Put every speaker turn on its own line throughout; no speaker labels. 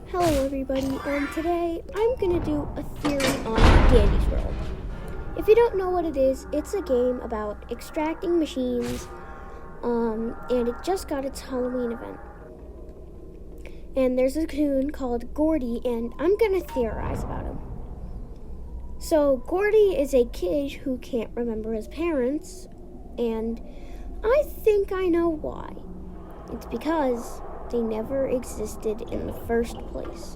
Hello everybody, and today I'm going to do a theory on Dandy's World. If you don't know what it is, it's a game about extracting machines, and it just got its Halloween event. And there's a coon called Gourdy, and I'm going to theorize about him. So Gourdy is a kid who can't remember his parents, and I think I know why. It's because they never existed in the first place.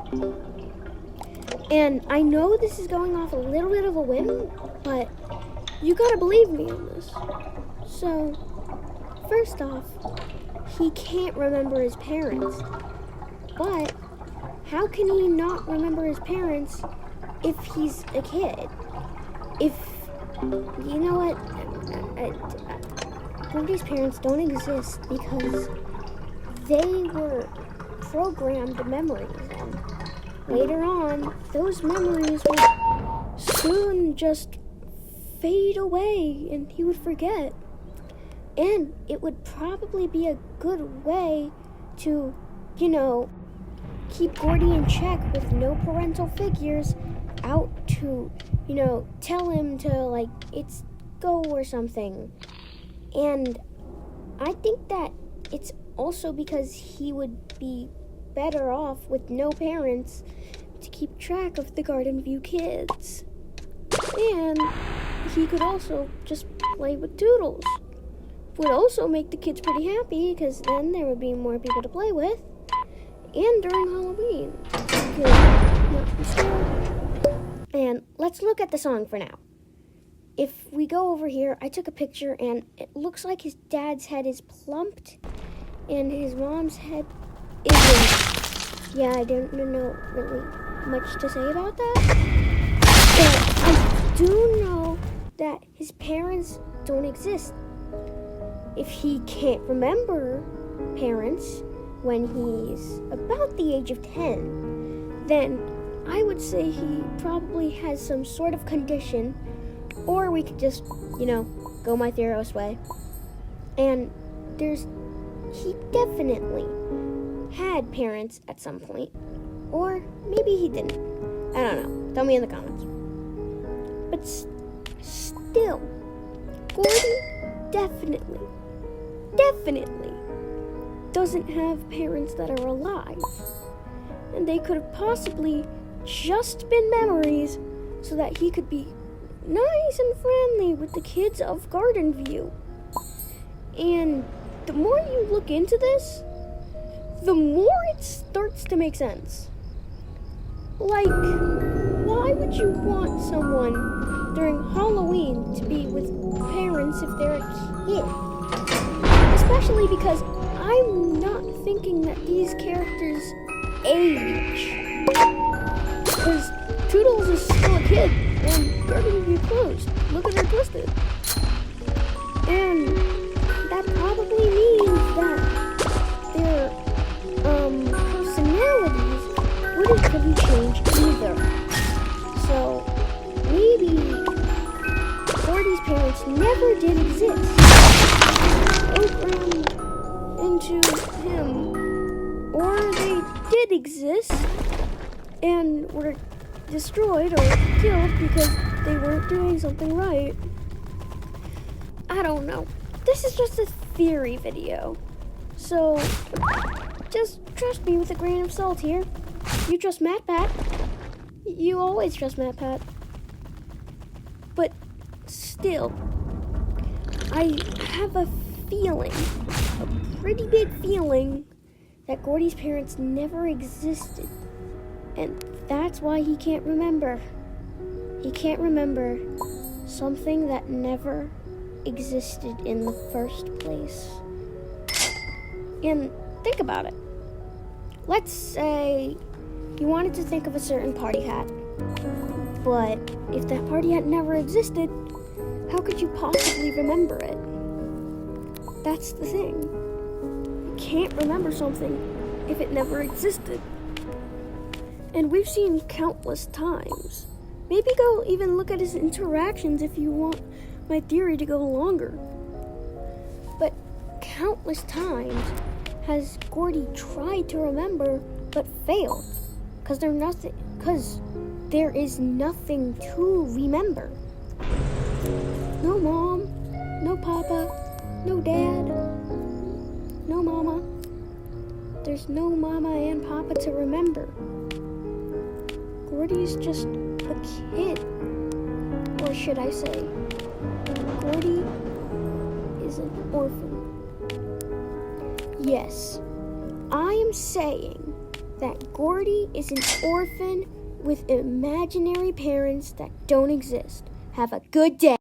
And I know this is going off a little bit of a whim, but you gotta believe me on this. So, first off, he can't remember his parents. But how can he not remember his parents if he's a kid? If, you know what, Goody's parents don't exist because they were programmed memories, and later on, those memories would soon just fade away and he would forget. And it would probably be a good way to, keep Gourdy in check with no parental figures out to, tell him to, it's go or something. And I think that it's also because he would be better off with no parents to keep track of the Garden View kids. And he could also just play with Doodles. Would also make the kids pretty happy because then there would be more people to play with. And during Halloween, he could not be scared. And let's look at the song for now. If we go over here, I took a picture and it looks like his dad's head is plumped and his mom's head isn't. Yeah, I don't know really much to say about that. But I do know that his parents don't exist. If he can't remember parents when he's about the age of 10, then I would say he probably has some sort of condition, or we could just, go my Theros way. And he definitely had parents at some point, or maybe he didn't. I don't know. Tell me in the comments. But still, Gourdy definitely doesn't have parents that are alive. And they could have possibly just been memories so that he could be nice and friendly with the kids of Garden View. And the more you look into this, the more it starts to make sense. Like, why would you want someone during Halloween to be with parents if they're a kid? Especially because I'm not thinking that these characters age. Because Toodles is still a kid and Garden View closed. Look at her twisted. And that probably means that their personalities wouldn't really change either. So maybe Gourdy's parents never did exist. Programmed into him, or they did exist and were destroyed or killed because they weren't doing something right. I don't know. This is just a theory video. So, just trust me with a grain of salt here. You trust MatPat. You always trust MatPat. But still, I have a feeling, a pretty big feeling, that Gourdy's parents never existed. And that's why he can't remember. He can't remember something that never existed in the first place. And think about it. Let's say you wanted to think of a certain party hat, but if that party hat never existed, how could you possibly remember it? That's the thing. You can't remember something if it never existed. And we've seen countless times. Maybe go even look at his interactions if you want my theory to go longer. But countless times has Gourdy tried to remember but failed. Because there is nothing to remember. No mom, no papa, no dad, no mama. There's no mama and papa to remember. Gourdy's just a kid. Or should I say, Gourdy is an orphan. Yes, I am saying that Gourdy is an orphan with imaginary parents that don't exist. Have a good day.